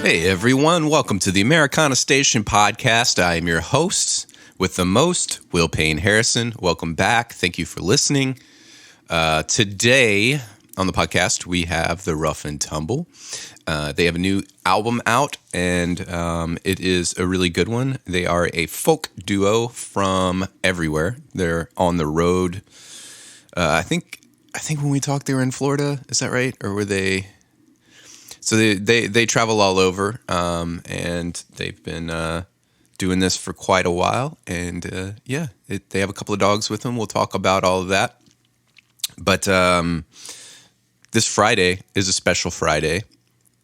Hey everyone, welcome to the Americana Station podcast. I am your host with the most, Will Payne Harrison. Welcome back. Thank you for listening. Today on the podcast, we have the Rough and Tumble. They have a new album out, and it is a really good one. They are a folk duo from everywhere. They're on the road. I think when we talked, they were in Florida. Is that right? Or were they? So they travel all over, and they've been doing this for quite a while. And they have a couple of dogs with them. We'll talk about all of that. But this Friday is a special Friday.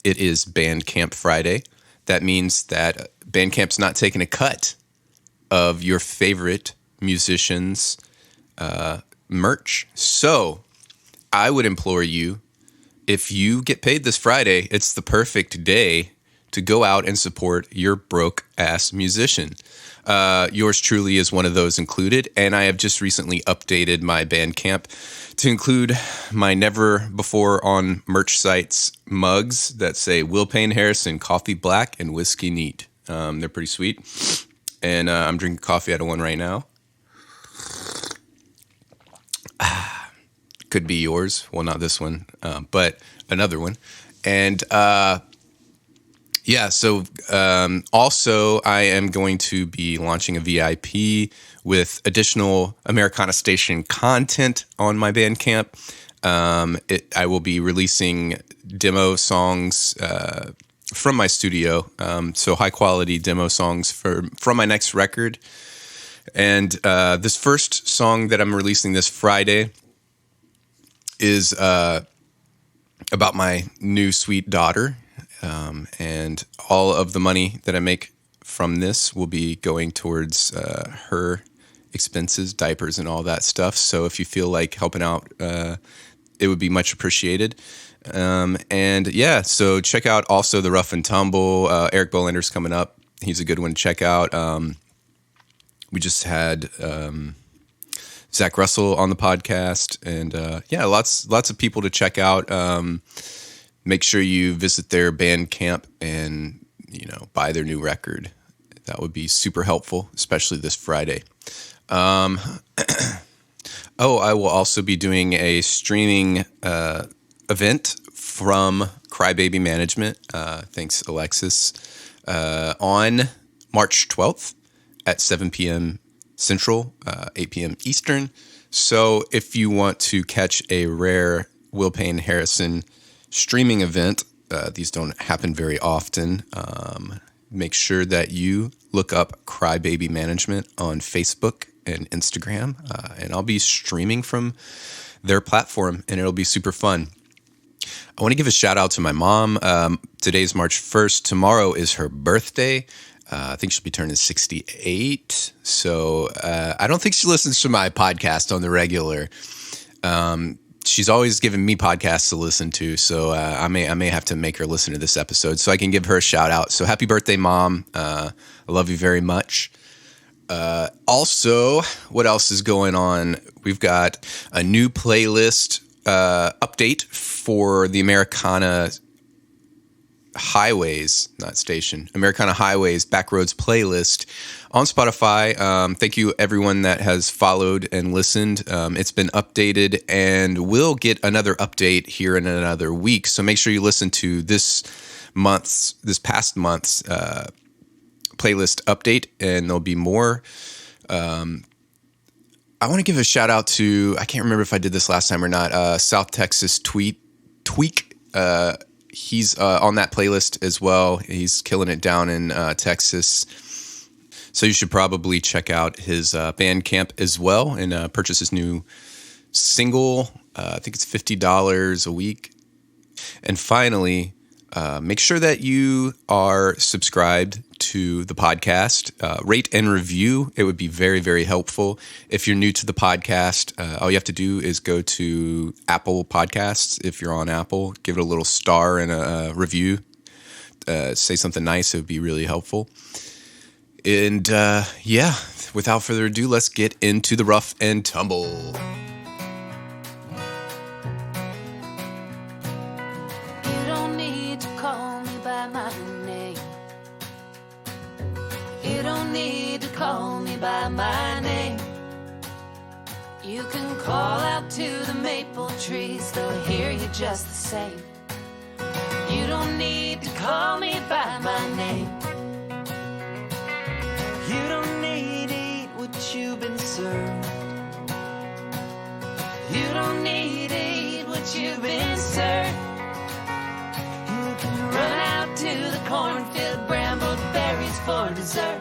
It is Bandcamp Friday. That means that Bandcamp's not taking a cut of your favorite musicians' merch. So I would implore you, if you get paid this Friday, it's the perfect day to go out and support your broke-ass musician. Yours truly is one of those included, and I have just recently updated my Bandcamp to include my never-before-on merch sites mugs that say Will Payne Harrison, Coffee Black, and Whiskey Neat. They're pretty sweet, and I'm drinking coffee out of one right now. Could be yours. Well, not this one, but another one. And also I am going to be launching a VIP with additional Americana Station content on my Bandcamp. I will be releasing demo songs from my studio, so high-quality demo songs from my next record. And this first song that I'm releasing this Friday is about my new sweet daughter, and all of the money that I make from this will be going towards her expenses, diapers, and all that stuff. So if you feel like helping out, it would be much appreciated. So check out also the Rough and Tumble. Eric Bolander's coming up. He's a good one to check out. We just had Zach Russell on the podcast, and lots of people to check out. Make sure you visit their Bandcamp and buy their new record. That would be super helpful, especially this Friday. I will also be doing a streaming event from Crybaby Management. Thanks, Alexis. On March 12th at 7 p.m. Central, 8 p.m. Eastern. So if you want to catch a rare Will Payne Harrison streaming event, these don't happen very often, make sure that you look up Crybaby Management on Facebook and Instagram, and I'll be streaming from their platform, and it'll be super fun. I want to give a shout out to my mom. Today's March 1st. Tomorrow is her birthday. I think she'll be turning 68. So I don't think she listens to my podcast on the regular. She's always given me podcasts to listen to. So I may have to make her listen to this episode so I can give her a shout out. So happy birthday, Mom. I love you very much. Also, what else is going on? We've got a new playlist update for the Americana Highways, not station, Americana Highways Backroads playlist on Spotify. Thank you everyone that has followed and listened. It's been updated, and we'll get another update here in another week. So make sure you listen to this past month's playlist update, and there'll be more. I want to give a shout out to, I can't remember if I did this last time or not, South Texas Tweak. He's on that playlist as well. He's killing it down in Texas. So you should probably check out his Bandcamp as well and purchase his new single. I think it's $50 a week. And finally, make sure that you are subscribed to the podcast. Rate and review. It would be very, very helpful. If you're new to the podcast, all you have to do is go to Apple Podcasts. If you're on Apple, give it a little star and a review. Say something nice. It would be really helpful. And without further ado, let's get into the Rough and Tumble. You don't need to call me by my name. call me by my name. You can call out to the maple trees, they'll hear you just the same. You don't need to call me by my name. You don't need to eat what you've been served. You don't need to eat what you've been served. You can run out to the cornfield, bramble berries for dessert.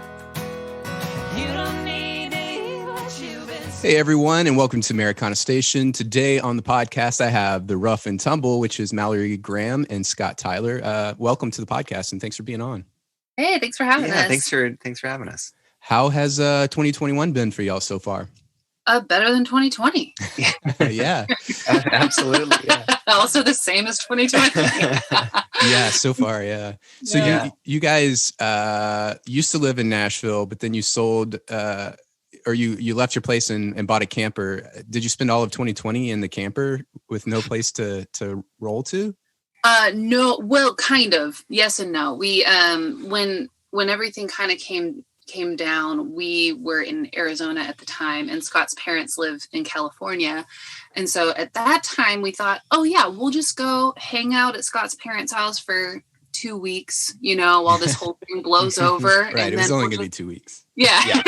You don't need to eat what you've been served. Hey everyone, and welcome to Americana Station. Today on the podcast, I have the Rough and Tumble, which is Mallory Graham and Scott Tyler. Welcome to the podcast, and thanks for being on. Hey, thanks for having us. Thanks for having us. How has 2021 been for y'all so far? Better than 2020. Yeah. Absolutely. Yeah. Also the same as 2020. Yeah, so far, yeah. So you guys used to live in Nashville, but then you sold or you left your place and bought a camper. Did you spend all of 2020 in the camper with no place to roll to? No, well, kind of. Yes and no. We when everything kind of came down, we were in Arizona at the time, and Scott's parents live in California. And so at that time we thought, oh yeah, we'll just go hang out at Scott's parents' house for 2 weeks, while this whole thing blows over. Right. And it was only going to be 2 weeks. Yeah.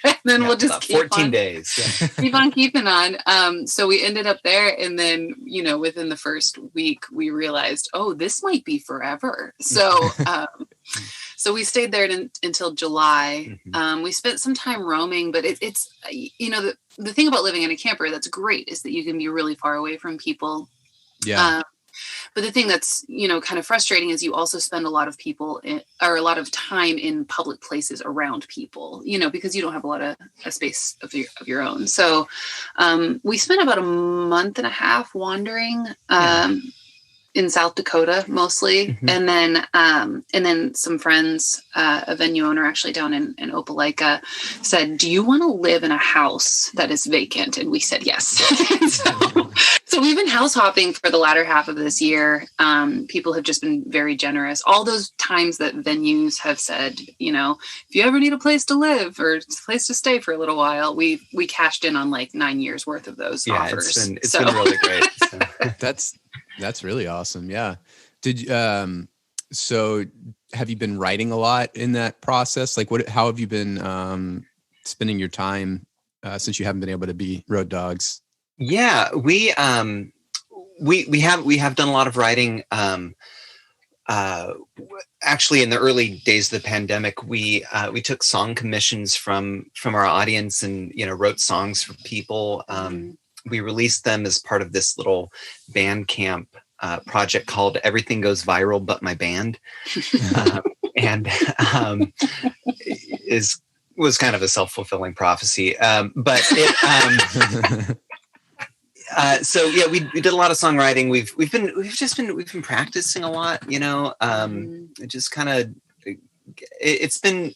And then we'll just keep 14 on, days. Yeah. keep on keeping on. So we ended up there, and then, within the first week we realized, oh, this might be forever. So, so we stayed there until July. Mm-hmm. We spent some time roaming, but it's the thing about living in a camper that's great is that you can be really far away from people. Yeah. But the thing that's, kind of frustrating is you also spend a lot of time in public places around people, because you don't have a lot of space of your own. So we spent about a month and a half wandering in South Dakota mostly. Mm-hmm. And then some friends, a venue owner actually down in Opelika, said, do you want to live in a house that is vacant? And we said yes. So we've been house hopping for the latter half of this year. People have just been very generous. All those times that venues have said, if you ever need a place to live or a place to stay for a little while, we cashed in on like 9 years worth of those offers. It's been really great. So. That's really awesome. Yeah. So have you been writing a lot in that process? Like how have you been spending your time since you haven't been able to be road dogs? Yeah, we have done a lot of writing. Actually, in the early days of the pandemic, we took song commissions from our audience and wrote songs for people. We released them as part of this little Bandcamp project called "Everything Goes Viral But My Band," and was kind of a self-fulfilling prophecy. But it. So yeah, we did a lot of songwriting. We've been practicing a lot, it just kind of, it's been,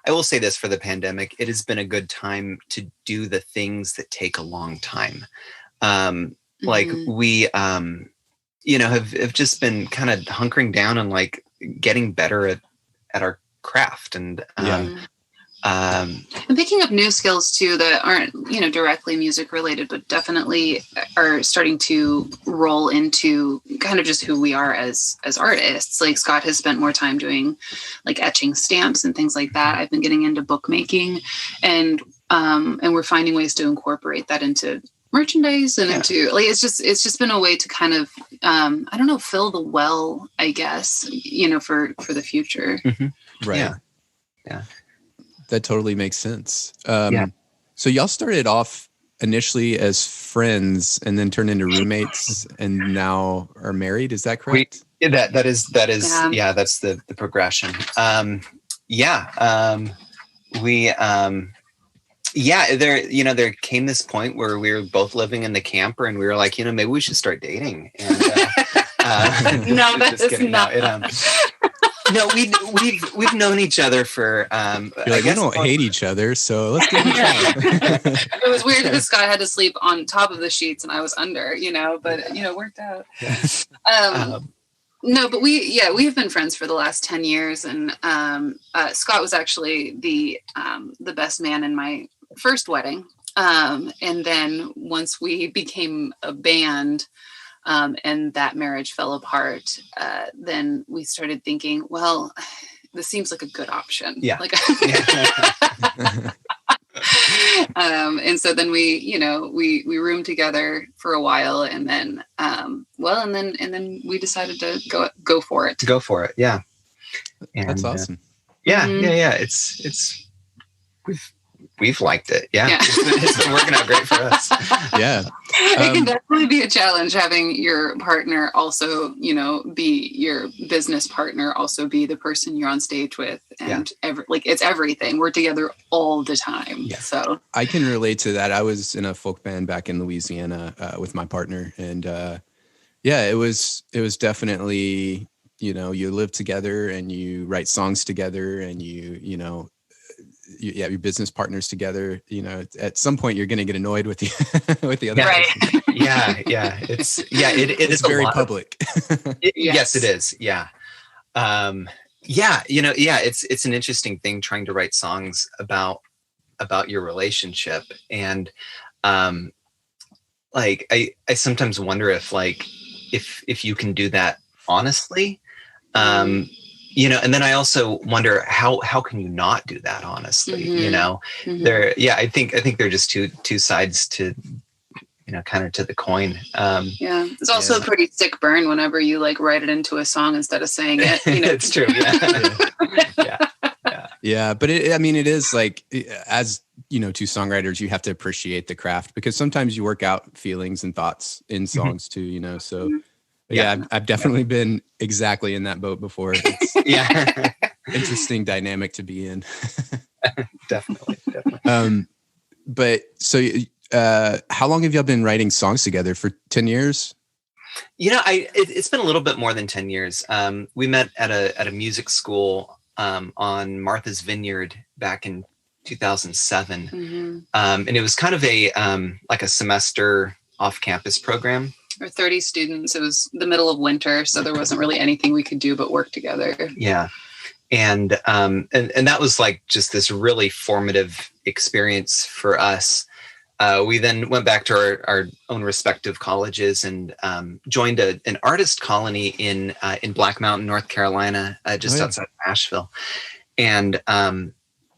I will say this for the pandemic, it has been a good time to do the things that take a long time. Like we, have just been kind of hunkering down and like getting better at our craft and and picking up new skills too that aren't directly music related, but definitely are starting to roll into kind of just who we are as artists. Like Scott has spent more time doing like etching stamps and things like that. I've been getting into bookmaking, and we're finding ways to incorporate that into merchandise and into like it's just been a way to kind of fill the well, I guess, for the future. Mm-hmm. Right. Yeah. That totally makes sense. So y'all started off initially as friends and then turned into roommates and now are married. Is that correct? That is that's the progression. There came this point where we were both living in the camper and we were like, maybe we should start dating. And, no, that is not. No, we've known each other for. We don't hate each other, so let's give it a try. It was weird because Scott had to sleep on top of the sheets and I was under, but it worked out. No, but we've been friends for the last 10 years. And Scott was actually the best man in my first wedding. And then once we became a band, and that marriage fell apart, then we started thinking, well, this seems like a good option. Yeah. Like, and so then we roomed together for a while, and then, and then we decided to go for it. Go for it. Yeah. And, That's awesome. Yeah. Mhm. Yeah. It's, we've liked it. Yeah. It's been working out great for us. Yeah. It can definitely be a challenge having your partner also, be your business partner, also be the person you're on stage with, and it's everything. We're together all the time. Yeah. So I can relate to that. I was in a folk band back in Louisiana with my partner, and it was definitely, you live together and you write songs together, and you have your business partners together. At some point you're going to get annoyed with the with the other Right. person. Yeah. It is very a lot public. Yes, it is. Yeah. It's an interesting thing trying to write songs about your relationship. And I sometimes wonder if you can do that honestly. And then I also wonder how can you not do that honestly? Mm-hmm. I think they're just two sides to, kind of to the coin. It's also a pretty sick burn whenever you write it into a song instead of saying it. It's true. Yeah, but it is as two songwriters, you have to appreciate the craft, because sometimes you work out feelings and thoughts in songs too. So. Yeah, I've definitely been exactly in that boat before. It's interesting dynamic to be in. Definitely. But so, how long have y'all been writing songs together? For 10 years? It's been a little bit more than 10 years. We met at a music school on Martha's Vineyard back in 2007, and it was kind of a semester off-campus program. Or 30 students. It was the middle of winter, so there wasn't really anything we could do but work together. Yeah. And that was just this really formative experience for us. We then went back to our own respective colleges and joined an artist colony in Black Mountain, North Carolina, just outside of Nashville.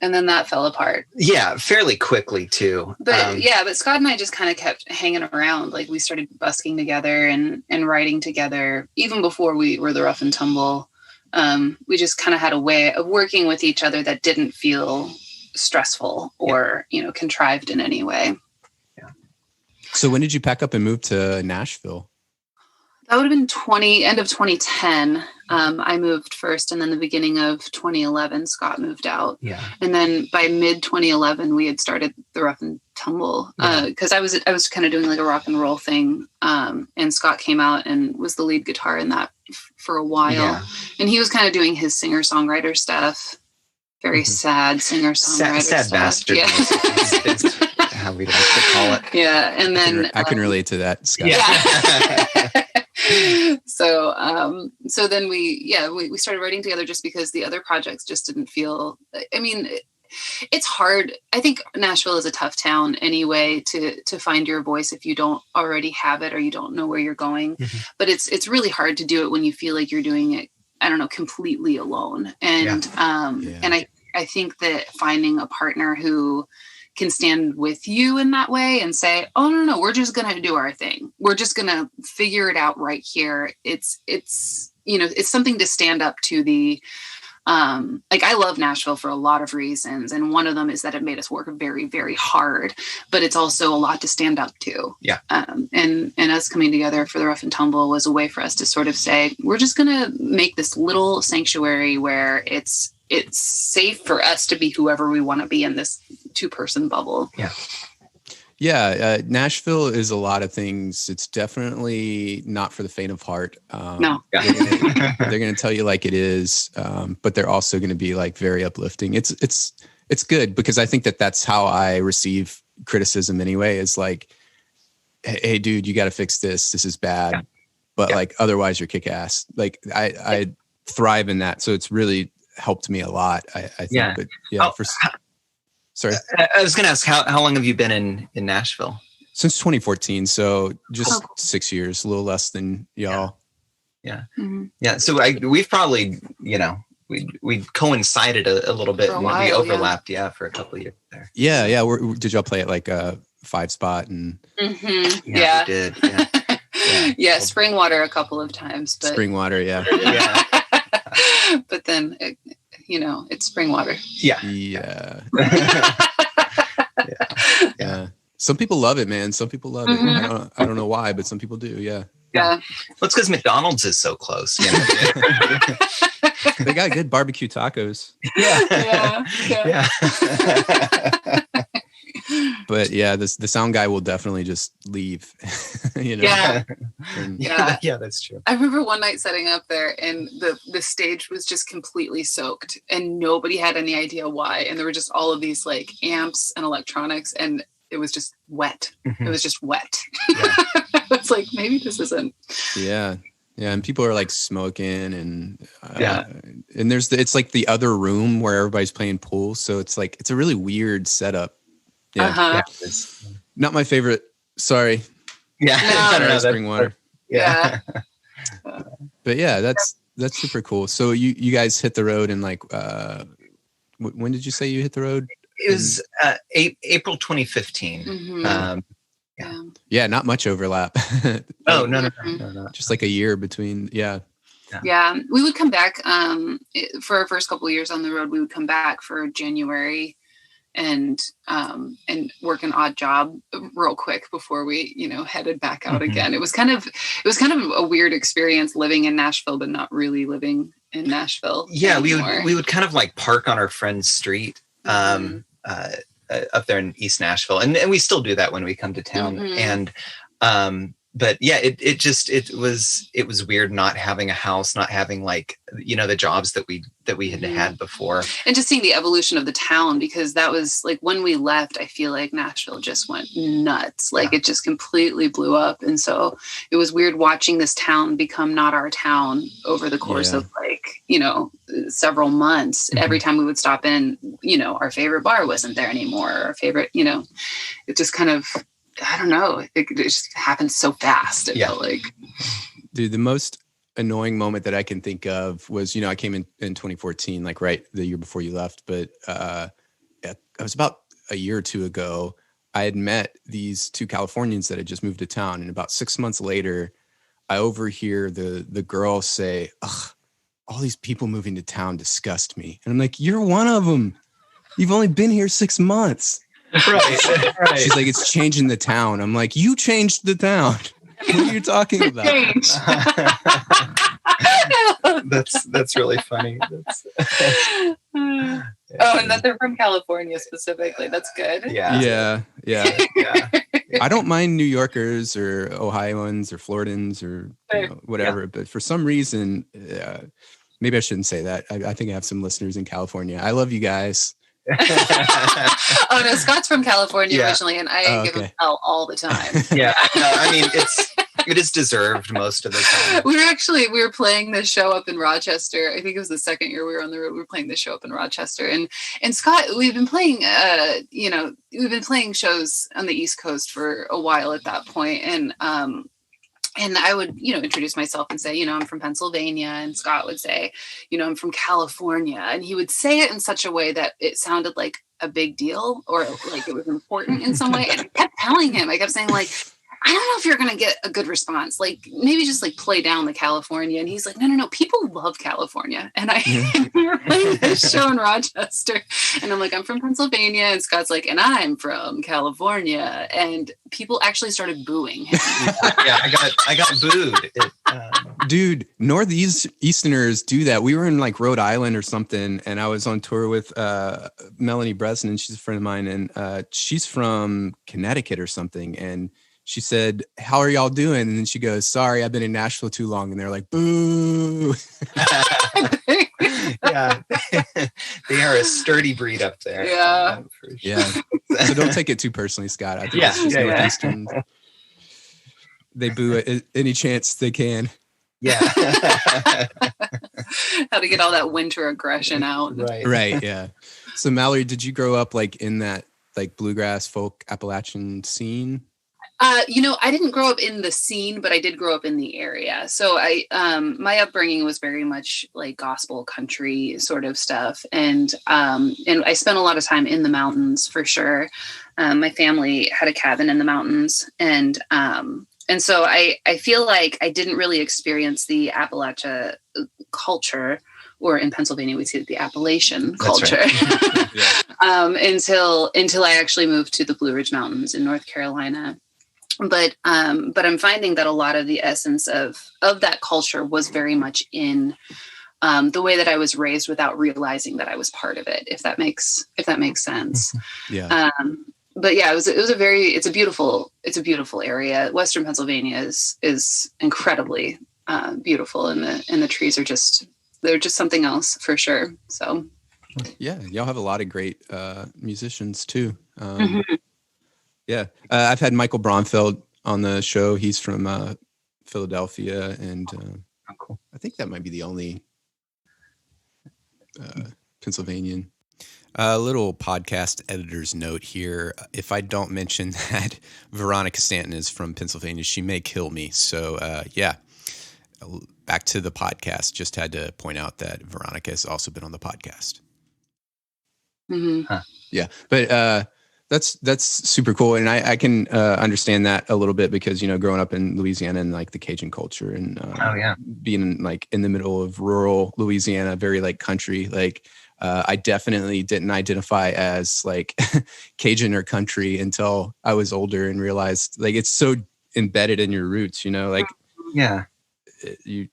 And then that fell apart. Yeah, fairly quickly too. But but Scott and I just kind of kept hanging around. We started busking together and writing together even before we were the Rough and Tumble. We just kind of had a way of working with each other that didn't feel stressful or contrived in any way. Yeah. So when did you pack up and move to Nashville? That would have been end of 2010. I moved first, and then the beginning of 2011, Scott moved out. Yeah. And then by mid 2011, we had started the Rough and Tumble because I was kind of doing a rock and roll thing. And Scott came out and was the lead guitar in that for a while. Yeah. And he was kind of doing his singer-songwriter stuff. Very sad singer-songwriter sad stuff. bastard. Yeah. It's how we like to call it. Yeah. And then I can relate to that, Scott. Yeah. So then we started writing together just because the other projects just didn't feel, it's hard. I think Nashville is a tough town anyway to find your voice if you don't already have it or you don't know where you're going. Mm-hmm. But it's really hard to do it when you feel like you're doing it, I don't know, completely alone. And and I think that finding a partner who can stand with you in that way and say, oh, no, we're just going to do our thing. We're just going to figure it out right here. It's something to stand up to the, I love Nashville for a lot of reasons. And one of them is that it made us work very, very hard, but it's also a lot to stand up to. Yeah. And us coming together for the Rough and Tumble was a way for us to sort of say, we're just going to make this little sanctuary where it's safe for us to be whoever we want to be in this 2-person bubble. Yeah. Yeah. Nashville is a lot of things. It's definitely not for the faint of heart. No. They're going to tell you like it is, but they're also going to be very uplifting. It's good because I think that's how I receive criticism anyway, is hey dude, you got to fix this. This is bad. Yeah. but like otherwise you're kick ass. Like I thrive in that. So it's really helped me a lot, I think. But sorry. I was going to ask, how long have you been in Nashville? Since 2014. So just 6 years, a little less than y'all. Yeah. Mm-hmm. Yeah. So we've probably, we coincided a little bit and we overlapped, for a couple of years there. Yeah. Yeah. Did y'all play at like a 5-spot and? Mm-hmm. Yeah, we did. Yeah. Yeah. Springwater a couple of times, but Springwater. Yeah. Yeah. But then, it's Springwater. Yeah. Yeah. Yeah. Some people love it, man. Some people love it. I don't know why, but some people do. Yeah. Yeah. Well, it's because McDonald's is so close. They got good barbecue tacos. Yeah. But yeah, the sound guy will definitely just leave. Yeah. Yeah, that's true. I remember one night setting up there and the stage was just completely soaked and nobody had any idea why. And there were just all of these like amps and electronics and it was just wet. Mm-hmm. It was just wet. Yeah. It's like, maybe this isn't. Yeah. Yeah. And people are like smoking and and it's like the other room where everybody's playing pool. So it's like, it's a really weird setup. Yeah. Uh-huh. Not my favorite. Sorry. Yeah. No. I don't know. Springwater. Yeah. But yeah, that's super cool. So you guys hit the road and like, when did you say you hit the road? It was April 2015. Mm-hmm. Yeah, not much overlap. Oh, no. Just like a year between. Yeah. We would come back for our first couple of years on the road. We would come back for January and work an odd job real quick before we headed back out again. It was kind of a weird experience living in Nashville but not really living in Nashville anymore. we would kind of like park on our friend's street up there in East Nashville, and we still do that when we come to town. And but yeah, it was weird not having a house, not having like the jobs that we had before, and just seeing the evolution of the town, because that was like when we left, I feel like Nashville just went nuts, like it just completely blew up. And so it was weird watching this town become not our town over the course of like several months. Every time we would stop in, our favorite bar wasn't there anymore, our favorite, it just kind of, I don't know. It just happened so fast. It felt like. Dude, the most annoying moment that I can think of was, I came in 2014, like right the year before you left. But it was about a year or two ago. I had met these two Californians that had just moved to town. And about 6 months later, I overhear the girl say, "Ugh, all these people moving to town disgust me." And I'm like, "You're one of them. You've only been here 6 months." Right. She's like, "It's changing the town." I'm like, "You changed the town. What are you talking about?" That's really funny. And that they're from California specifically. That's good. Yeah. I don't mind New Yorkers or Ohioans or Floridans or whatever, but for some reason, maybe I shouldn't say that. I think I have some listeners in California. I love you guys. Oh no, Scott's from California originally, and I give him hell all the time. I mean it is deserved most of the time. We were playing this show up in Rochester. I think it was the second year we were on the road. We were playing this show up in Rochester, and Scott, we've been playing shows on the East Coast for a while at that point, and I would, introduce myself and say, I'm from Pennsylvania. And Scott would say, I'm from California. And he would say it in such a way that it sounded like a big deal or like it was important in some way. And I kept telling him, I kept saying like, I don't know if you're going to get a good response. Like maybe just like play down the California. And he's like, no, people love California. And we were playing this show in Rochester and I'm like, I'm from Pennsylvania. And Scott's like, and I'm from California. And people actually started booing him. I got booed. Dude, Northeasterners do that. We were in like Rhode Island or something. And I was on tour with Melanie Bresnan. She's a friend of mine. And she's from Connecticut or something. And she said, "How are y'all doing?" And then she goes, "Sorry, I've been in Nashville too long." And they're like, "Boo." Yeah. They are a sturdy breed up there. Yeah. Yeah. So don't take it too personally, Scott. I think it's just Northeastern. They boo at any chance they can. Yeah. How to get all that winter aggression out. Right. Yeah. So Mallory, did you grow up like in that like bluegrass folk Appalachian scene? I didn't grow up in the scene, but I did grow up in the area. So my upbringing was very much like gospel country sort of stuff. And I spent a lot of time in the mountains for sure. My family had a cabin in the mountains, and so I feel like I didn't really experience the Appalachia culture, or in Pennsylvania, we see the Appalachian culture, Right. until I actually moved to the Blue Ridge Mountains in North Carolina. But I'm finding that a lot of the essence of that culture was very much in the way that I was raised, without realizing that I was part of it. If that makes sense. Yeah. But yeah, it's a beautiful area. Western Pennsylvania is incredibly beautiful, and the trees they're just something else for sure. So Yeah, y'all have a lot of great musicians too. Mhm. Yeah, I've had Michael Braunfeld on the show. He's from Philadelphia, and Cool. I think that might be the only Pennsylvanian. A little podcast editor's note here. If I don't mention that Veronica Stanton is from Pennsylvania, she may kill me. So yeah, back to the podcast. Just had to point out that Veronica has also been on the podcast. Mhm. Huh. Yeah, but that's super cool, and I can understand that a little bit because growing up in Louisiana and like the Cajun culture, and being like in the middle of rural Louisiana, very like country, like I definitely didn't identify as like Cajun or country until I was older and realized like it's so embedded in your roots, like Yeah. you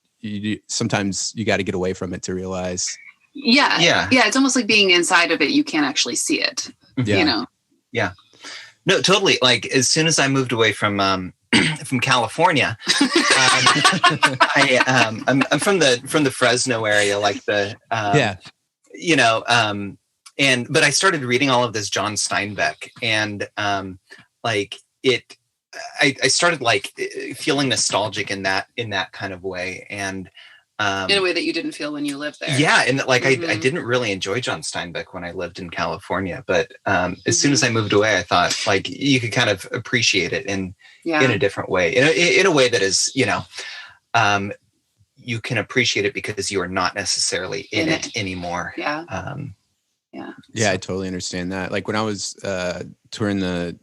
sometimes you got to get away from it to realize. Yeah. It's almost like being inside of it. You can't actually see it. Yeah. Yeah. No, totally. Like as soon as I moved away from California, I'm from the Fresno area, like the but I started reading all of this John Steinbeck, and I started like feeling nostalgic in that kind of way, and in a way that you didn't feel when you lived there. Yeah, and like I didn't really enjoy John Steinbeck when I lived in California, but as soon as I moved away, I thought like you could kind of appreciate it in a different way, in a way that is you can appreciate it because you are not necessarily in it anymore. Yeah. I totally understand that. Like when I was touring the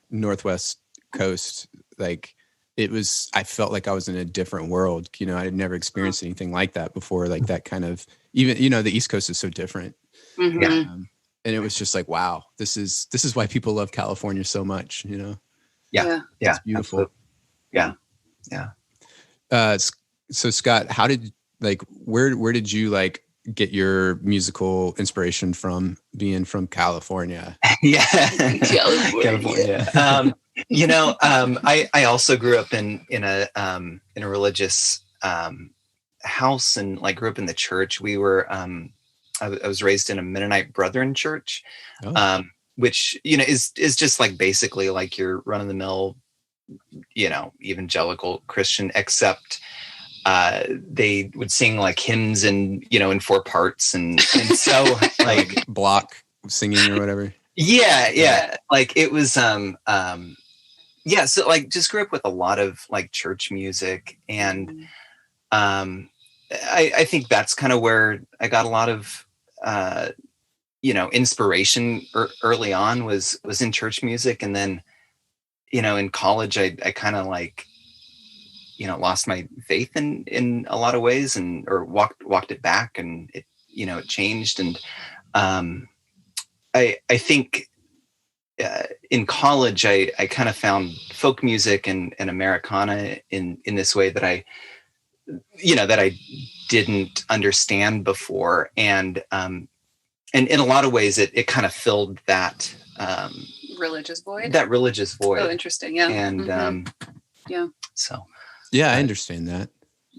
Northwest coast, like I felt like I was in a different world. I had never experienced anything like that before. Like that kind of, even, the East Coast is so different. Mm-hmm. And it was just like, wow, this is why people love California so much, Yeah. It's beautiful. Absolutely. Yeah. So Scott, where did you like get your musical inspiration from, being from California? Yeah. California. I also grew up in a religious house, and like grew up in the church. We were I was raised in a Mennonite Brethren church, which is just like basically like your run of the mill evangelical Christian, except they would sing like hymns and in 4 parts, and so like block singing or whatever. Yeah. Like it was so like just grew up with a lot of like church music, and I think that's kind of where I got a lot of inspiration early on was in church music. And then in college I kind of like lost my faith in a lot of ways, or walked it back, and it it changed. And I think in college I kind of found folk music and Americana in this way that I didn't understand before, and in a lot of ways it kind of filled that religious void. Oh, interesting. Yeah. And so yeah, I understand that.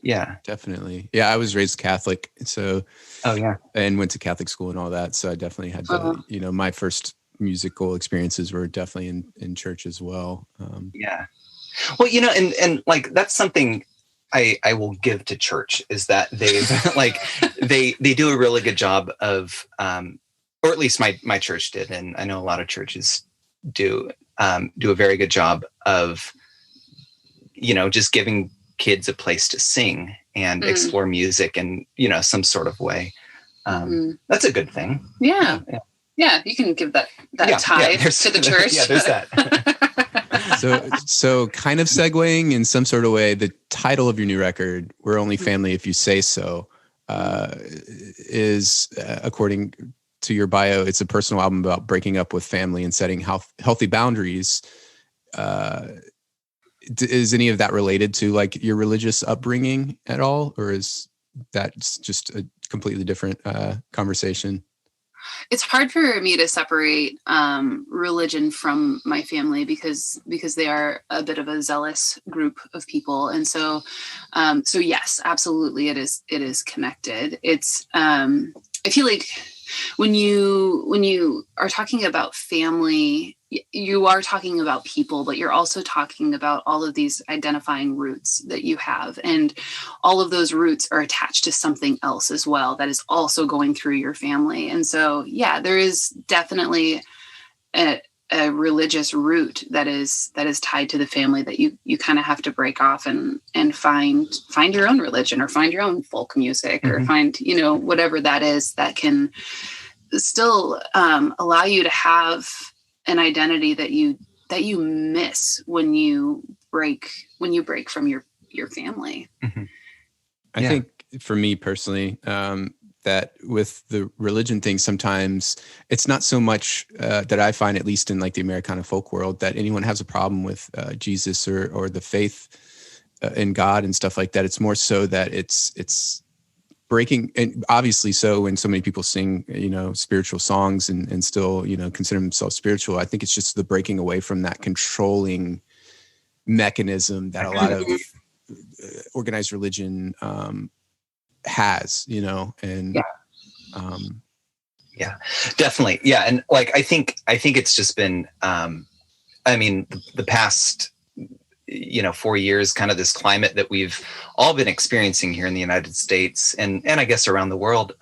Yeah, definitely. Yeah, I was raised Catholic, so and went to Catholic school and all that. So I definitely had to, my first musical experiences were definitely in church as well. Well, you know, and like that's something I will give to church, is that they've like they do a really good job of, or at least my church did, and I know a lot of churches do a very good job of, you know, just giving kids a place to sing and explore music in, you know, some sort of way. That's a good thing. Yeah. You can give that tithe to the church. Yeah, there's that. So kind of segueing in some sort of way, the title of your new record, We're Only Family If You Say So, is, according to your bio, it's a personal album about breaking up with family and setting healthy boundaries. Is any of that related to like your religious upbringing at all? Or is that just a completely different conversation? It's hard for me to separate religion from my family because they are a bit of a zealous group of people, and so yes, absolutely, it is connected. It's I feel like when you are talking about family, you are talking about people, but you're also talking about all of these identifying roots that you have. And all of those roots are attached to something else as well that is also going through your family. And so, yeah, there is definitely a religious root that is tied to the family that you kind of have to break off and find your own religion, or find your own folk music, or find, you know, whatever that is that can still allow you to have an identity that you miss when you break from your family. I think for me personally, that with the religion thing, sometimes it's not so much that I find, at least in like the Americana folk world, that anyone has a problem with Jesus or the faith in God and stuff like that. It's more so that it's breaking, and obviously so when so many people sing, you know, spiritual songs and still, you know, consider themselves spiritual. I think it's just the breaking away from that controlling mechanism that a lot of organized religion has, you know, and definitely. Yeah. And like, I think it's just been, I mean, the past, you know, 4 years, kind of this climate that we've all been experiencing here in the United States and I guess around the world.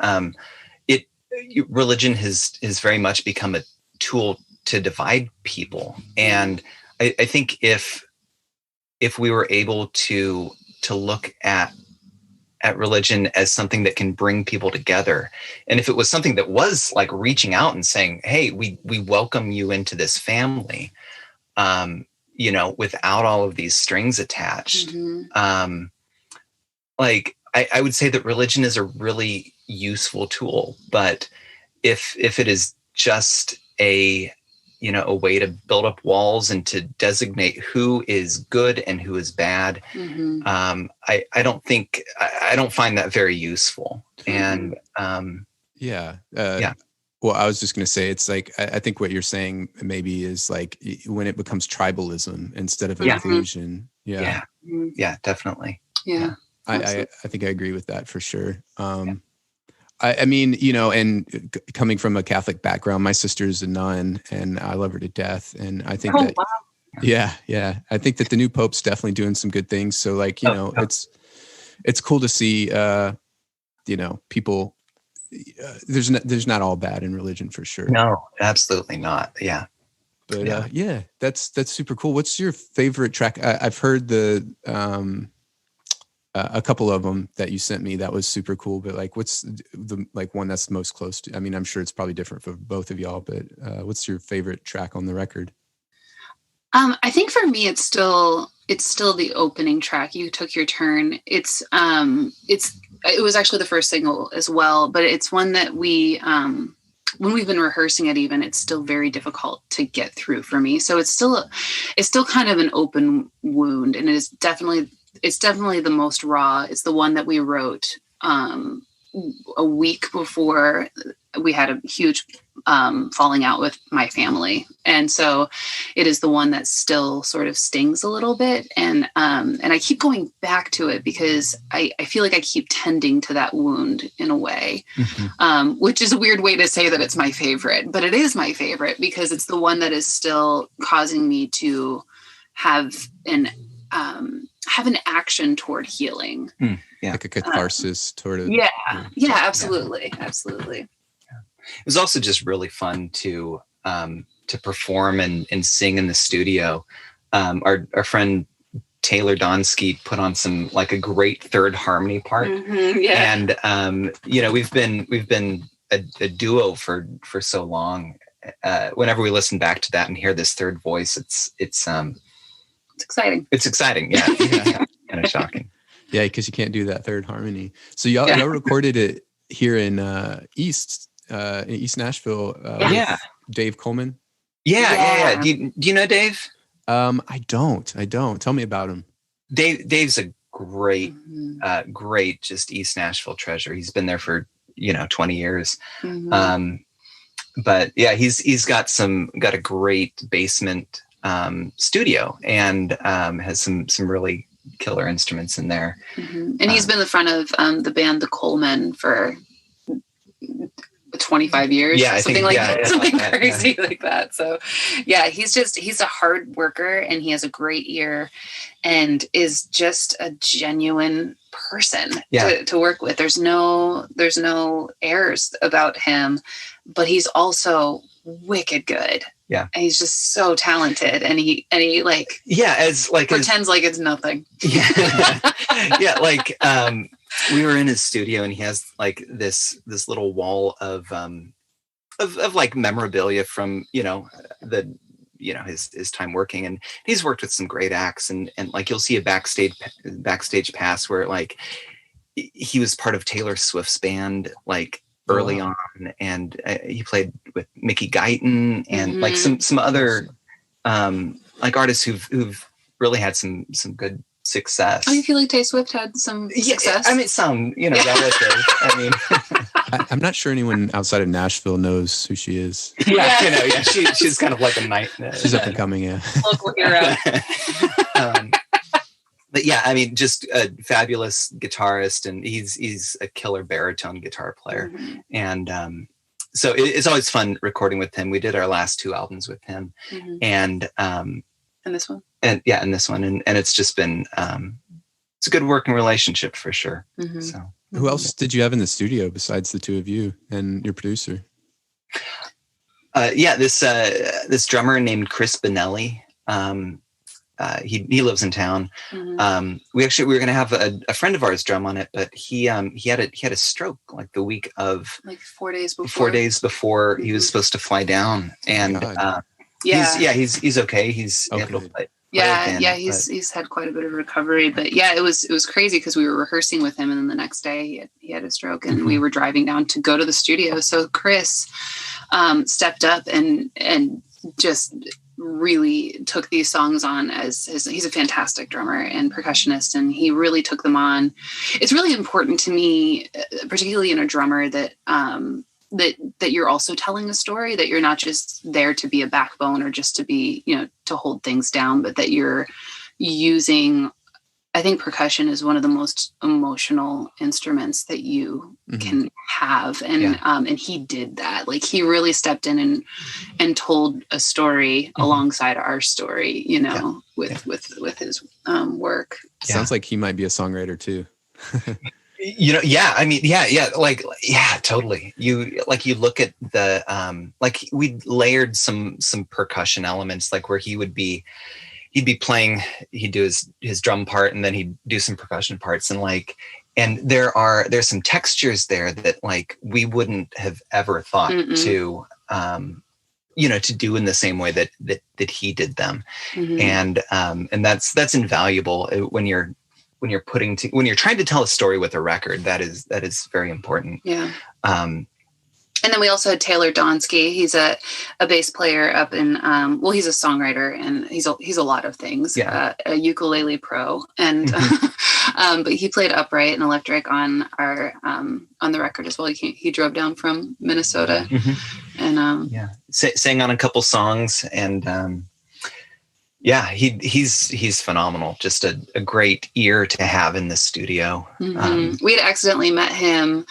Religion has very much become a tool to divide people. And I think if we were able to look at religion as something that can bring people together, and if it was something that was like reaching out and saying, hey, we welcome you into this family, you know, without all of these strings attached. Like I would say that religion is a really useful tool, but if it is just a way to build up walls and to designate who is good and who is bad, I don't find that very useful. And well, I was just going to say, it's like, I think what you're saying maybe is like when it becomes tribalism instead of inclusion. Yeah, definitely. Yeah. I think I agree with that for sure. I mean, you know, and coming from a Catholic background, my sister's a nun and I love her to death. And I think I think that the new Pope's definitely doing some good things. So like, you know, it's cool to see, you know, people, there's not all bad in religion for sure. No, absolutely not. Yeah. But that's super cool. What's your favorite track? I've heard a couple of them that you sent me. That was super cool. But like, what's the like one that's most close to? I mean, I'm sure it's probably different for both of y'all. But what's your favorite track on the record? I think for me, it's still the opening track. You Took Your Turn. It was actually the first single as well, but it's one that we, when we've been rehearsing it, even, it's still very difficult to get through for me. So it's still kind of an open wound, and it's definitely the most raw. It's the one that we wrote a week before we had a huge falling out with my family. And so it is the one that still sort of stings a little bit. And I keep going back to it because I feel like I keep tending to that wound in a way, which is a weird way to say that it's my favorite, but it is my favorite because it's the one that is still causing me to have an action toward healing. Yeah. Like a catharsis toward it. Yeah, absolutely. Absolutely. It was also just really fun to perform and sing in the studio. Our friend Taylor Donsky put on a great third harmony part. And we've been a duo for so long. Whenever we listen back to that and hear this third voice, it's exciting. It's exciting. Yeah. Kind of shocking. Yeah, because you can't do that third harmony. So y'all recorded it here in East Nashville. With Dave Coleman. Yeah. Do you know Dave? I don't. Tell me about him. Dave's a great just East Nashville treasure. He's been there for 20 years. But yeah, he's got a great basement studio and has some really killer instruments in there. And he's been the front of the band The Colemen for 25 years, something crazy like that. So yeah, he's a hard worker, and he has a great ear and is just a genuine person to work with. There's no airs about him, but he's also wicked good. Yeah. And he's just so talented, and he pretends like it's nothing. We were in his studio, and he has this little wall of memorabilia from his time working, and he's worked with some great acts, and you'll see a backstage pass where he was part of Taylor Swift's band early on, and he played with Mickey Guyton and some other artists who've really had some good success. Oh, you feel like Taylor Swift had some success? I mean, some, relative. I mean, I'm not sure anyone outside of Nashville knows who she is. She's kind of like a night. She's up and coming, local hero. But yeah, I mean, just a fabulous guitarist, and he's a killer baritone guitar player. And so it's always fun recording with him. We did our last 2 albums with him, and this one, and this one, and it's just been it's a good working relationship for sure. So, who else did you have in the studio besides the two of you and your producer? This drummer named Chris Benelli. He lives in town. We were going to have a friend of ours drum on it, but he had a stroke the week of 4 days before. 4 days before he was supposed to fly down, and he's okay. He's able to play. He's had quite a bit of recovery, but it was crazy because we were rehearsing with him, and then the next day he had a stroke, and we were driving down to go to the studio. So Chris stepped up and just really took these songs on he's a fantastic drummer and percussionist, and he really took them on. It's really important to me, particularly in a drummer, that that you're also telling a story, that you're not just there to be a backbone or just to be, to hold things down, but that you're using, I think percussion is one of the most emotional instruments that you can have. And, and he did that. He really stepped in and told a story alongside our story, with his work. Sounds like he might be a songwriter too. Totally. You look at the, we layered some percussion elements, where he'd be playing, he'd do his drum part, and then he'd do some percussion parts, and there's some textures there that we wouldn't have ever thought to to do in the same way that he did them. And that's invaluable when you're trying to tell a story with a record. That is very important. And then we also had Taylor Donsky. He's a bass player up in, he's a songwriter, and he's a lot of things, a ukulele pro. And, but he played upright and electric on the record as well. He drove down from Minnesota and, sang on a couple songs, and, he's phenomenal. Just a great ear to have in the studio. We had accidentally met him,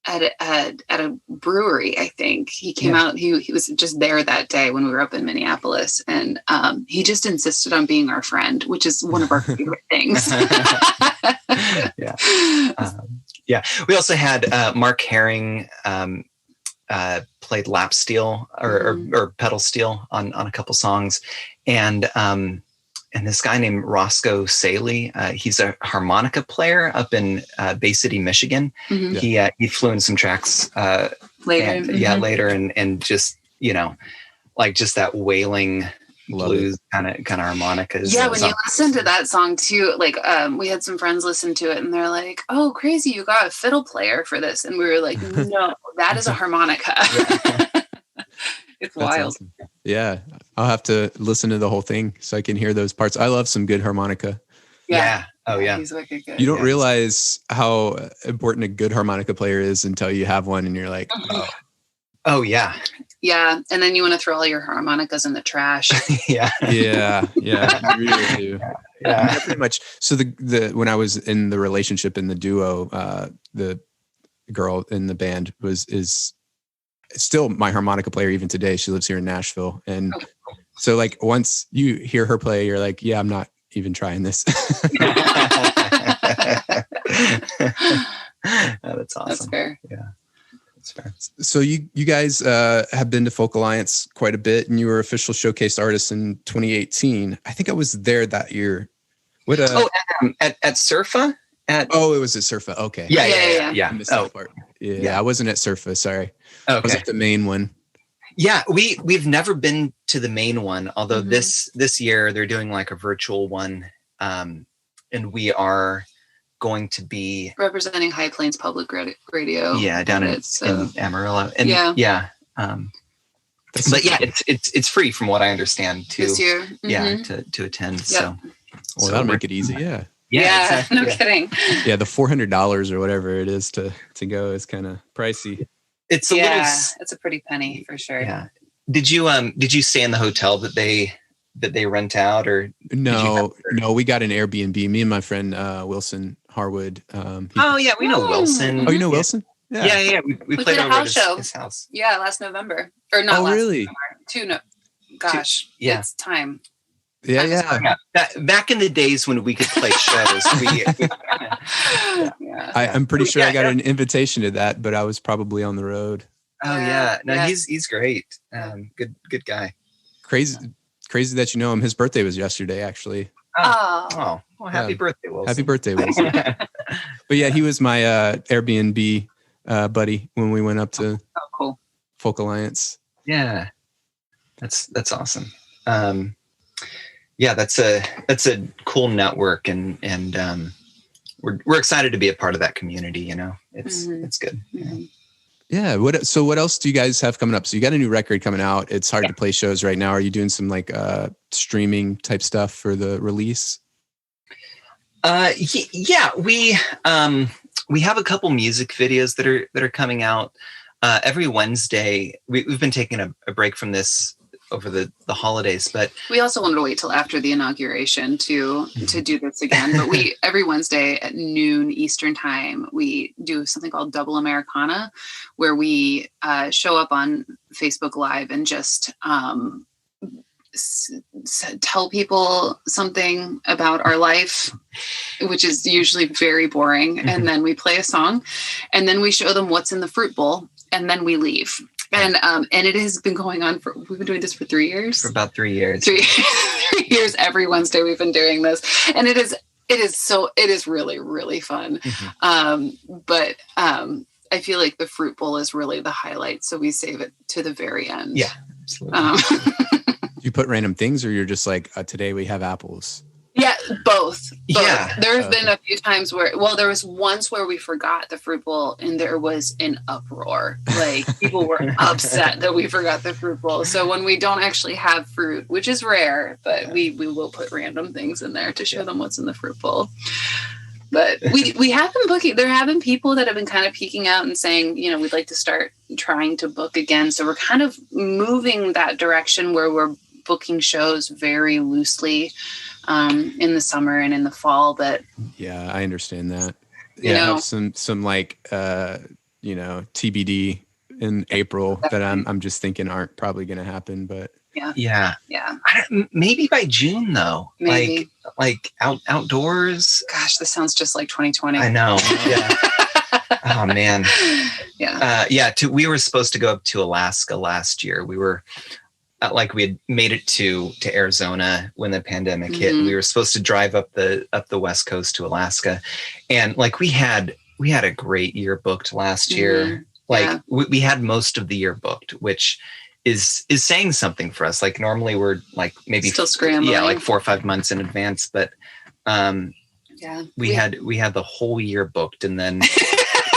at a brewery. I think he came out. He was just there that day when we were up in Minneapolis, and he just insisted on being our friend, which is one of our favorite things. Yeah. We also had Mark Herring played lap steel or pedal steel on a couple songs, and this guy named Roscoe Saley, he's a harmonica player up in Bay City, Michigan. He flew in some tracks later, and just like just that wailing blues kind of harmonicas. Yeah, when you listen to that song too, like we had some friends listen to it and they're like, "Oh, crazy, you got a fiddle player for this," and we were like, "No, that is a harmonica." It's wild. Awesome. Yeah, I'll have to listen to the whole thing so I can hear those parts. I love some good harmonica. Yeah. Oh yeah. He's wicked good. You don't realize how important a good harmonica player is until you have one and you're like, oh yeah. Yeah, and then you want to throw all your harmonicas in the trash. Yeah, you really do. Yeah, pretty much. So the when I was in the relationship in the duo, the girl in the band is still my harmonica player even today. She lives here in Nashville, and so like once you hear her play, you're like, yeah, I'm not even trying this. That's awesome. That's fair. Yeah. Fair. So you guys have been to Folk Alliance quite a bit, and you were official showcase artist in 2018. I think I was there that year. What? At Surfa. It was at Surfa. Okay. Yeah. I missed that part. Yeah, I wasn't at Surfa. Sorry. Okay. I was at the main one. Yeah, we've never been to the main one, although this year they're doing like a virtual one, and we are going to be representing High Plains Public Radio. Yeah, down in Amarillo. And but yeah, it's free from what I understand to this year. Yeah, to attend. Yep. So that'll make it easy. Yeah. Yeah, exactly. No kidding. Yeah, the $400 or whatever it is to go is kind of pricey. It's it's a pretty penny for sure. Yeah. Did you stay in the hotel that they rent out, or no, we got an Airbnb. Me and my friend Wilson Harwood. We know Wilson. Oh, you know Wilson? Yeah. We played over at his house. Yeah, last November. Or not last really? November. Gosh, it's time. Yeah. Back in the days when we could play shows, I'm pretty sure I got an invitation to that, but I was probably on the road. Oh yeah, no, he's great. Good guy. Crazy that you know him. His birthday was yesterday, actually. Well, happy birthday, Wilson. Happy birthday, Wilson. But yeah, he was my Airbnb buddy when we went up to Folk Alliance. Yeah, that's awesome. Yeah, that's a cool network, and we're excited to be a part of that community. You know, it's good. Mm-hmm. Yeah. What else do you guys have coming up? So you got a new record coming out. It's hard to play shows right now. Are you doing some like streaming type stuff for the release? Yeah, we have a couple music videos that are coming out every Wednesday. We've been taking a break from this over the holidays, but we also wanted to wait till after the inauguration to do this again. But we every Wednesday at noon Eastern time, we do something called Double Americana, where we show up on Facebook Live and just tell people something about our life, which is usually very boring. And then we play a song, and then we show them what's in the fruit bowl, and then we leave. And it has been going on we've been doing this for 3 years. For about 3 years. 3 years every Wednesday we've been doing this. And it is really, really fun. But I feel like the fruit bowl is really the highlight. So we save it to the very end. Yeah, absolutely. You put random things, or you're just like, today we have apples? Yeah, both. Yeah. There have been a few times there was once where we forgot the fruit bowl and there was an uproar. Like people were upset that we forgot the fruit bowl. So when we don't actually have fruit, which is rare, but we will put random things in there to show them what's in the fruit bowl. But we have been booking. There have been people that have been kind of peeking out and saying, we'd like to start trying to book again. So we're kind of moving that direction where we're booking shows very loosely in the summer and in the fall. But yeah, I understand that. Yeah, have some like TBD in April that I'm just thinking aren't probably going to happen. But yeah. Maybe by June though. Maybe. Like outdoors. Gosh, this sounds just like 2020. I know. Yeah. Oh man. Yeah. We were supposed to go up to Alaska last year. We were we had made it to Arizona when the pandemic hit, and we were supposed to drive up the West Coast to Alaska, and we had a great year booked last year. We had most of the year booked, which is saying something for us. Normally we're maybe still scrambling. 4 or 5 months in advance, but we had the whole year booked and then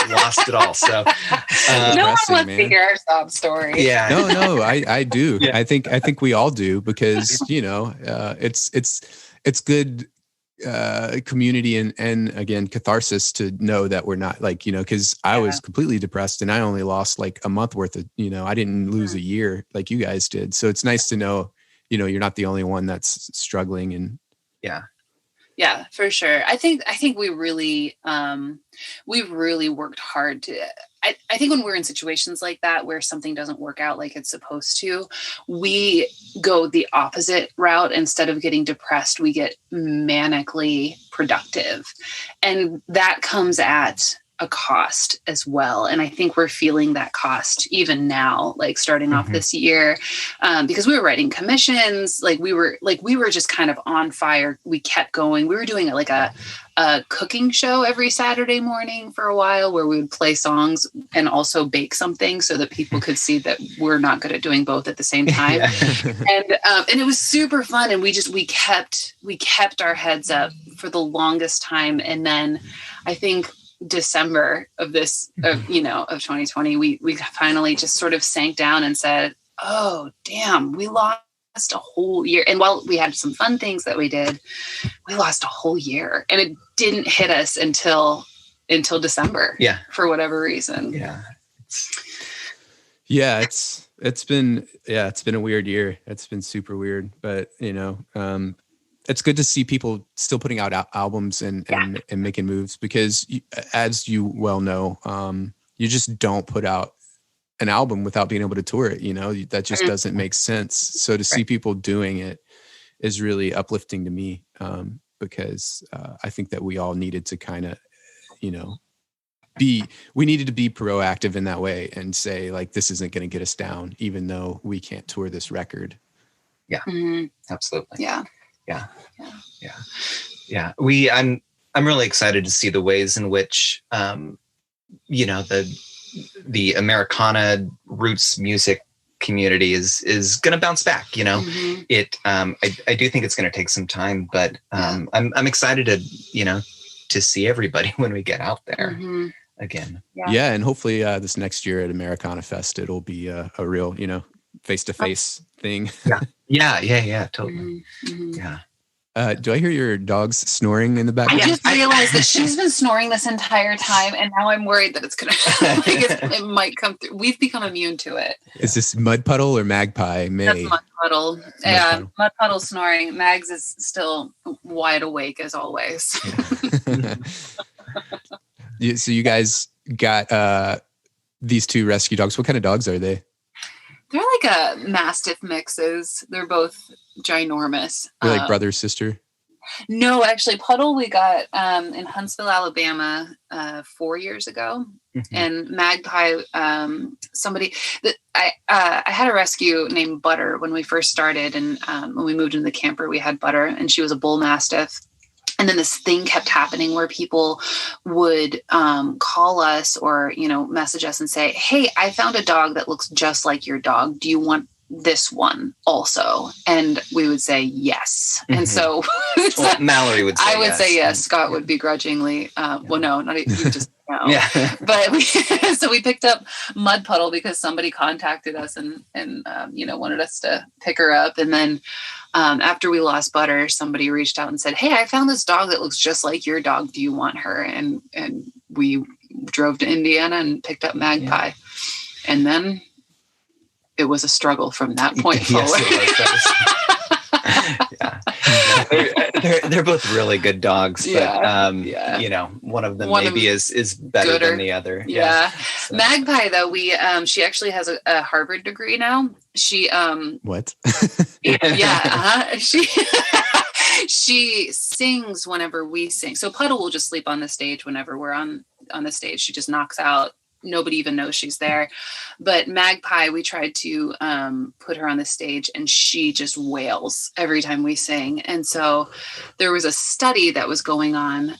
lost it all. So no one wants to hear our sob story. Yeah. No, I do. Yeah. I think we all do, because it's good community and again catharsis to know that we're not because I was completely depressed and I only lost a month worth of I didn't lose a year like you guys did. So it's nice to know you're not the only one that's struggling. And yeah, for sure. I think we really worked hard to. I think when we're in situations like that where something doesn't work out like it's supposed to, we go the opposite route. Instead of getting depressed, we get manically productive, and that comes at a cost as well. And I think we're feeling that cost even now, starting off this year, because we were writing commissions, we were just kind of on fire. We kept going. We were doing a cooking show every Saturday morning for a while, where we would play songs and also bake something so that people could see that we're not good at doing both at the same time. And it was super fun. And we kept our heads up for the longest time. And then I think December of 2020, we finally just sort of sank down and said, oh damn, we lost a whole year. And while we had some fun things that we did, we lost a whole year, and it didn't hit us until December. For whatever reason. It's been a weird year. It's been super weird, but it's good to see people still putting out albums and making moves, because as you well know, you just don't put out an album without being able to tour it. That just doesn't make sense. So to see people doing it is really uplifting to me, because I think that we all needed to kind of, we needed to be proactive in that way and say this isn't going to get us down, even though we can't tour this record. Yeah, absolutely. Yeah. I'm really excited to see the ways in which, the Americana roots music community is going to bounce back. I do think it's going to take some time, but I'm excited to see everybody when we get out there again. Yeah. And hopefully this next year at Americana Fest, it'll be a real, face-to-face thing. Yeah, totally. Yeah. Do I hear your dogs snoring in the background? I just realized that she's been snoring this entire time, and now I'm worried that it's gonna it might come through. We've become immune to it. Is this Mud Puddle or Magpie? That's Mud Puddle. Yeah, Mud Puddle snoring. Mags is still wide awake as always. So you guys got these two rescue dogs. What kind of dogs are they? They're a Mastiff mixes. They're both ginormous. They're brother, sister? No, actually, Puddle we got in Huntsville, Alabama 4 years ago. And Magpie, somebody that I had a rescue named Butter when we first started. And when we moved into the camper, we had Butter, and she was a bull mastiff. And then this thing kept happening where people would call us or, message us and say, hey, I found a dog that looks just like your dog. Do you want this one also? And we would say yes. And so Mallory would say I would say yes. Scott would begrudgingly, well, no, not even just no. But so we picked up Mud Puddle because somebody contacted us and wanted us to pick her up. And then after we lost Butter, somebody reached out and said, hey, I found this dog that looks just like your dog. Do you want her? And we drove to Indiana and picked up Magpie. And then it was a struggle from that point forward. Yes, it was. They're both really good dogs, but you know, one of them maybe is better than the other. Yeah. So. Magpie though, she actually has a Harvard degree now. She what? She sings whenever we sing. So Puddle will just sleep on the stage whenever we're on the stage. She just knocks out. Nobody even knows she's there. But Magpie, we tried to put her on the stage and she just wails every time we sing. And so there was a study that was going on.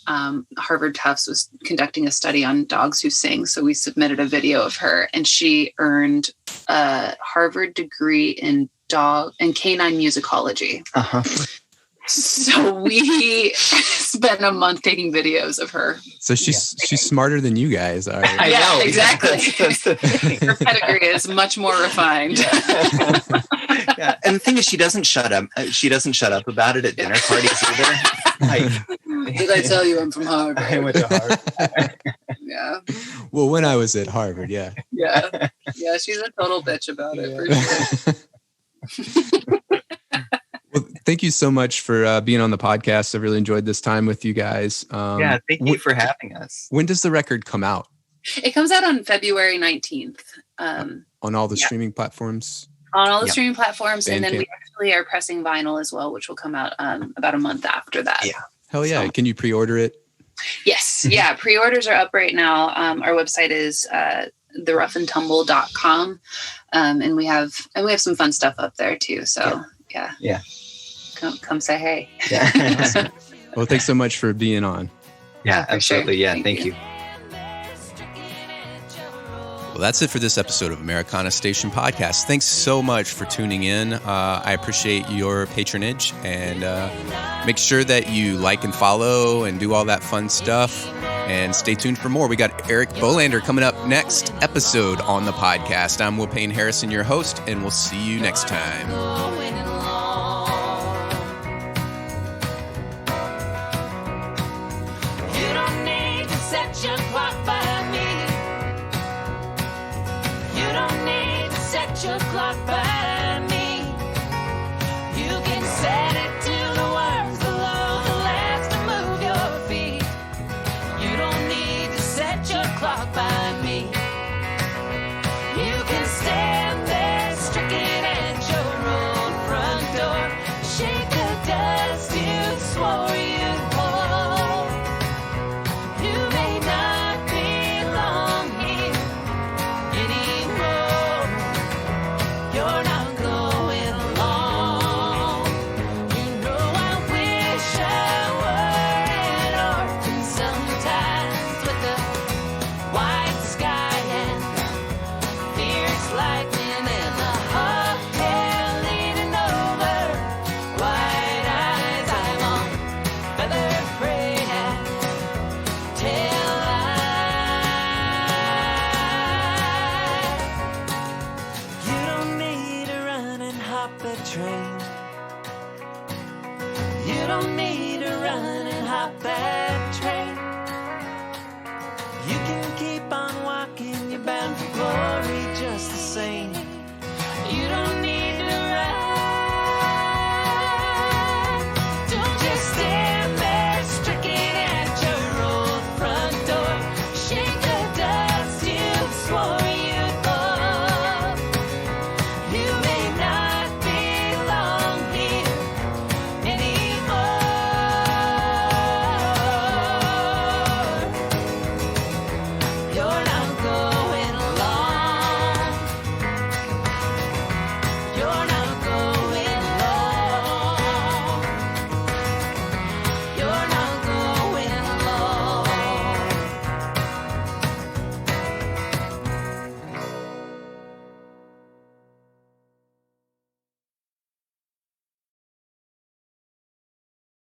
Harvard Tufts was conducting a study on dogs who sing. So we submitted a video of her and she earned a Harvard degree in dog and canine musicology. Uh-huh. So we spent a month taking videos of her. So she's smarter than you guys are. I know exactly. That's the thing. Her pedigree is much more refined. Yeah, and the thing is, she doesn't shut up. She doesn't shut up about it at dinner parties either. Like, did I tell you I'm from Harvard? I went to Harvard. Yeah. Well, when I was at Harvard, yeah. Yeah. She's a total bitch about it. For sure. Well, thank you so much for being on the podcast. I've really enjoyed this time with you guys. Thank you for having us. When does the record come out? It comes out on February 19th. On all the streaming platforms? On all the streaming platforms. Bandcamp. And then we actually are pressing vinyl as well, which will come out about a month after that. Yeah. Hell yeah. So, can you pre-order it? Yes. Yeah. Pre-orders are up right now. Our website is theroughandtumble.com. And we have some fun stuff up there too. So yeah. Come say hey. Yeah. Well, thanks so much for being on. Yeah, absolutely. Sure. Yeah. Thank you. Well, that's it for this episode of Americana Station Podcast. Thanks so much for tuning in. I appreciate your patronage, and make sure that you like and follow and do all that fun stuff. And stay tuned for more. We got Eric Bolander coming up next episode on the podcast. I'm Will Payne Harrison, your host, and we'll see you next time. Your clock by me. You don't need to set your clock by